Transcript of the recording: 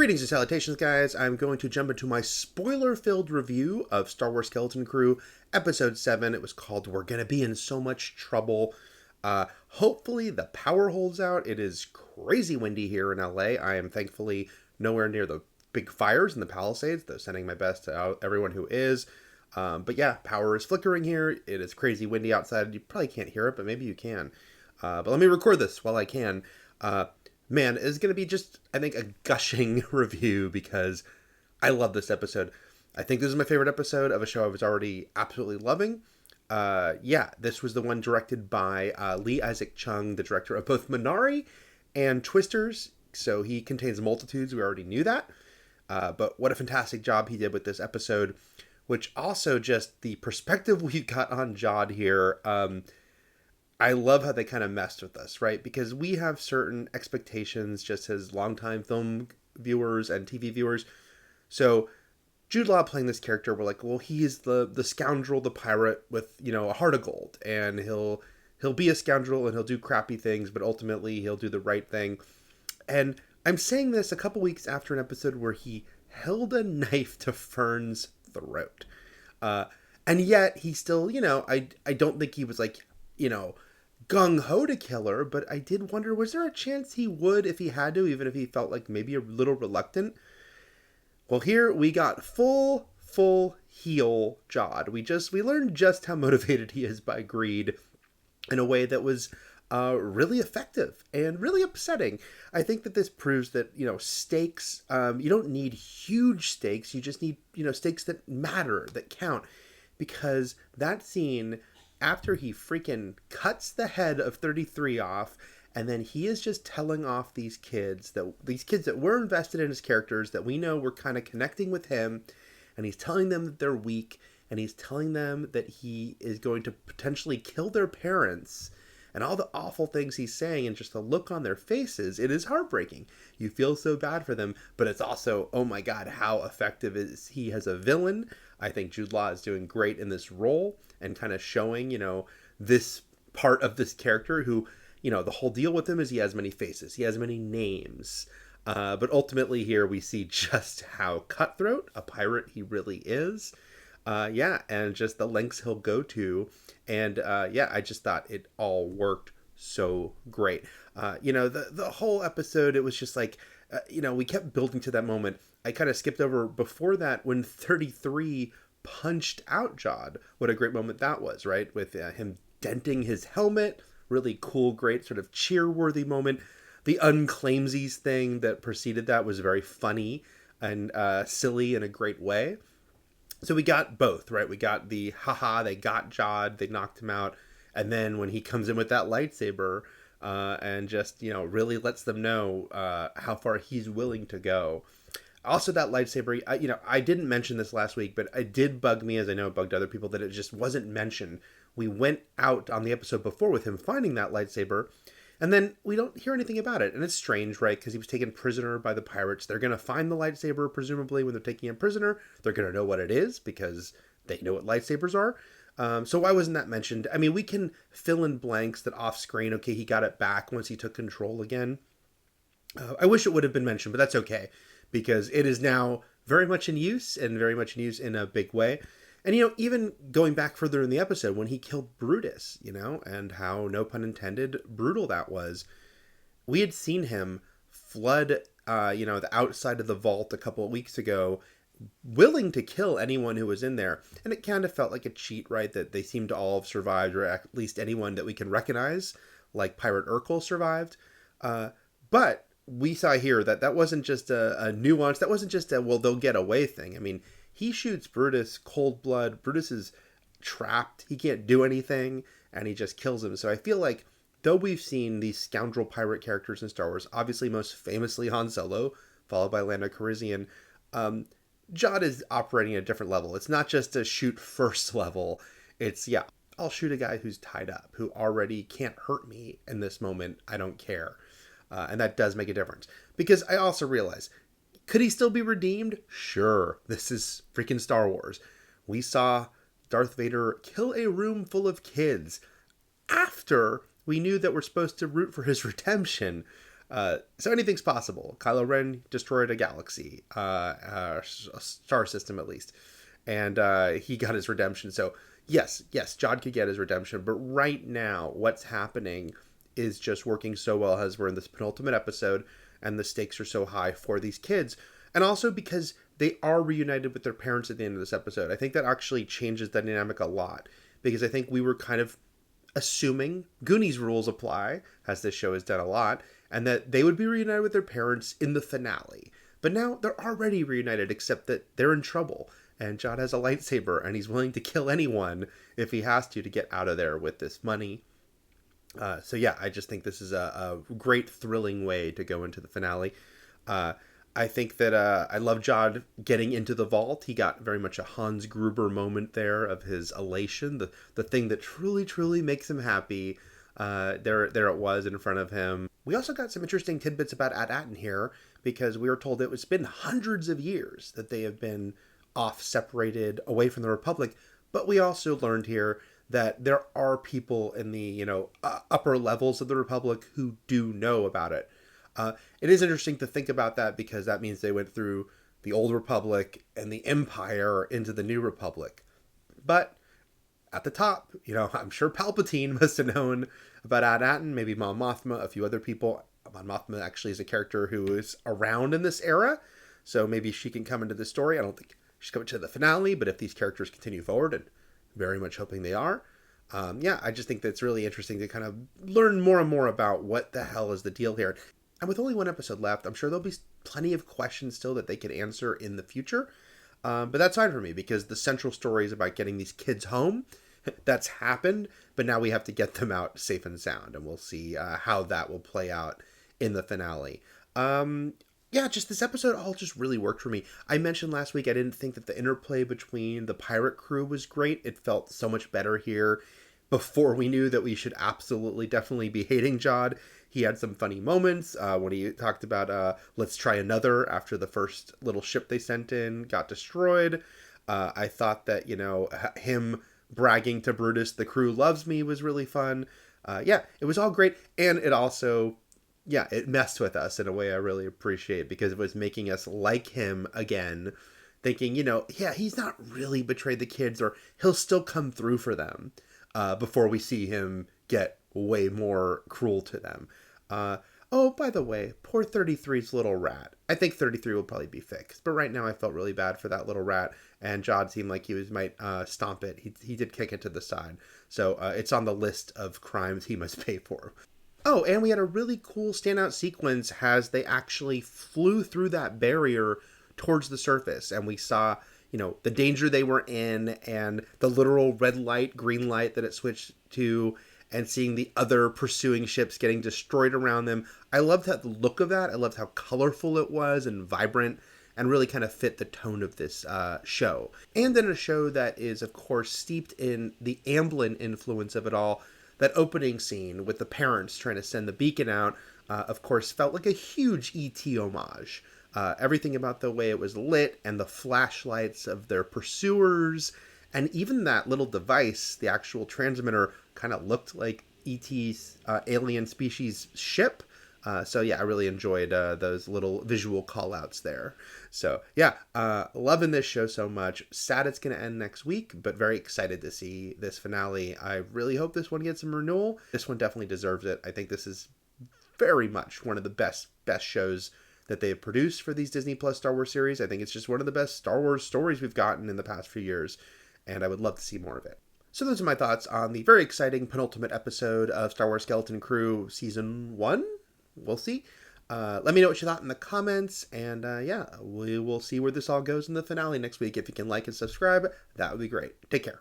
Greetings and salutations, guys. I'm going to jump into my spoiler-filled review of Star Wars Skeleton Crew, Episode 7. It was called We're Gonna Be in So Much Trouble. Hopefully the power holds out. It is crazy windy here in LA. I am thankfully nowhere near the big fires in the Palisades, though sending my best to everyone who is. But yeah, power is flickering here. It is crazy windy outside. You probably can't hear it, but maybe you can. But let me record this while I can. Man, it's going to be just, I think, a gushing review because I love this episode. I think this is my favorite episode of a show I was already absolutely loving. This was the one directed by Lee Isaac Chung, the director of both Minari and Twisters. So he contains multitudes. We already knew that. But what a fantastic job he did with this episode, which also just the perspective we got on Jod here. I love how they kind of messed with us, right? Because we have certain expectations just as longtime film viewers and TV viewers. So Jude Law playing this character, we're like, well, he is the scoundrel, the pirate with, a heart of gold. And he'll be a scoundrel and he'll do crappy things, but ultimately he'll do the right thing. And I'm saying this a couple weeks after an episode where he held a knife to Fern's throat. And yet he still, I don't think he was like, gung-ho to kill her, but I did wonder, was there a chance he would if he had to, even if he felt like maybe a little reluctant? Well, here we got full heel Jod. We learned just how motivated he is by greed in a way that was really effective and really upsetting. I think that this proves that, stakes, you don't need huge stakes. You just need, stakes that matter, that count. Because that scene, after he freaking cuts the head of 33 off, and then he is just telling off these kids that were invested in his characters, that we know were kind of connecting with him, and he's telling them that they're weak, and he's telling them that he is going to potentially kill their parents, and all the awful things he's saying, and just the look on their faces, it is heartbreaking. You feel so bad for them, but it's also, oh my god, how effective is he as a villain. I think Jude Law is doing great in this role and kind of showing, this part of this character who, the whole deal with him is he has many faces. He has many names. But ultimately here we see just how cutthroat a pirate he really is. And just the lengths he'll go to. And I just thought it all worked so great. The whole episode, it was just like, we kept building to that moment. I kind of skipped over before that when 33 punched out Jod. What a great moment that was, right? With him denting his helmet. Really cool, great sort of cheer-worthy moment. The unclaimsies thing that preceded that was very funny and silly in a great way. So we got both, right? We got the haha, they got Jod, they knocked him out. And then when he comes in with that lightsaber and just, really lets them know how far he's willing to go. Also, that lightsaber, I didn't mention this last week, but it did bug me, as I know it bugged other people, that it just wasn't mentioned. We went out on the episode before with him finding that lightsaber, and then we don't hear anything about it. And it's strange, right? Because he was taken prisoner by the pirates. They're going to find the lightsaber, presumably, when they're taking him prisoner. They're going to know what it is, because they know what lightsabers are. So why wasn't that mentioned? I mean, we can fill in blanks that off-screen, okay, he got it back once he took control again. I wish it would have been mentioned, but that's okay, because it is now very much in use, and very much in use in a big way. And, even going back further in the episode when he killed Brutus, and how, no pun intended, brutal that was. We had seen him flood, the outside of the vault a couple of weeks ago, willing to kill anyone who was in there. And it kind of felt like a cheat, right? That they seemed to all have survived, or at least anyone that we can recognize, like Pirate Urkel survived. But we saw here that wasn't just a nuance. That wasn't just a, well, they'll get away thing. I mean, he shoots Brutus cold blood. Brutus is trapped. He can't do anything, and he just kills him. So I feel like, though we've seen these scoundrel pirate characters in Star Wars, obviously most famously Han Solo, followed by Lando Calrissian, Jod is operating at a different level. It's not just a shoot first level. It's, I'll shoot a guy who's tied up, who already can't hurt me in this moment. I don't care. And that does make a difference. Because I also realize, could he still be redeemed? Sure. This is freaking Star Wars. We saw Darth Vader kill a room full of kids after we knew that we're supposed to root for his redemption. So anything's possible. Kylo Ren destroyed a galaxy, a star system at least, and he got his redemption. So yes, Jod could get his redemption, but right now, what's happening is just working so well as we're in this penultimate episode, and the stakes are so high for these kids, and also because they are reunited with their parents at the end of this episode. I think that actually changes the dynamic a lot, because I think we were kind of assuming Goonies rules apply, as this show has done a lot, and that they would be reunited with their parents in the finale. But now they're already reunited, except that they're in trouble. And Jod has a lightsaber, and he's willing to kill anyone if he has to get out of there with this money. So yeah, I just think this is a great, thrilling way to go into the finale. I think that I love Jod getting into the vault. He got very much a Hans Gruber moment there of his elation, the thing that truly makes him happy. There it was in front of him. We also got some interesting tidbits about At Attin here, because we were told it's been hundreds of years that they have been off, separated, away from the Republic. But we also learned here that there are people in the upper levels of the Republic who do know about it. It is interesting to think about that, because that means they went through the Old Republic and the Empire into the New Republic. But at the top, I'm sure Palpatine must have known about At Attin, maybe Mon Mothma, a few other people. Mon Mothma actually is a character who is around in this era, so maybe she can come into the story. I don't think she's coming to the finale, but if these characters continue forward, and very much hoping they are, I just think that's really interesting to kind of learn more and more about what the hell is the deal here. And with only one episode left, I'm sure there'll be plenty of questions still that they could answer in the future. But that's fine for me, because the central story is about getting these kids home. That's happened, but now we have to get them out safe and sound, and we'll see how that will play out in the finale. Just this episode all just really worked for me. I mentioned last week I didn't think that the interplay between the pirate crew was great. It felt so much better here before we knew that we should absolutely, definitely be hating Jod. He had some funny moments when he talked about let's try another after the first little ship they sent in got destroyed. I thought that, him bragging to Brutus, the crew loves me, was really fun. It was all great. And it also, it messed with us in a way I really appreciate, because it was making us like him again, thinking, he's not really betrayed the kids, or he'll still come through for them before we see him get way more cruel to them. By the way, poor 33's little rat. I think 33 will probably be fixed, but right now I felt really bad for that little rat, and Jod seemed like he might stomp it. He did kick it to the side, so it's on the list of crimes he must pay for. Oh, and we had a really cool standout sequence as they actually flew through that barrier towards the surface, and we saw, the danger they were in, and the literal red light, green light that it switched to, and seeing the other pursuing ships getting destroyed around them. I loved the look of that. I loved how colorful it was and vibrant, and really kind of fit the tone of this show. And then a show that is, of course, steeped in the Amblin influence of it all. That opening scene with the parents trying to send the beacon out, of course, felt like a huge E.T. homage. Everything about the way it was lit, and the flashlights of their pursuers, and even that little device, the actual transmitter, kind of looked like E.T.'s alien species ship. I really enjoyed those little visual call-outs there. So, loving this show so much. Sad it's going to end next week, but very excited to see this finale. I really hope this one gets some renewal. This one definitely deserves it. I think this is very much one of the best shows that they've produced for these Disney Plus Star Wars series. I think it's just one of the best Star Wars stories we've gotten in the past few years, and I would love to see more of it. So those are my thoughts on the very exciting penultimate episode of Star Wars Skeleton Crew Season 1. We'll see. Let me know what you thought in the comments, and we will see where this all goes in the finale next week. If you can like and subscribe, that would be great. Take care.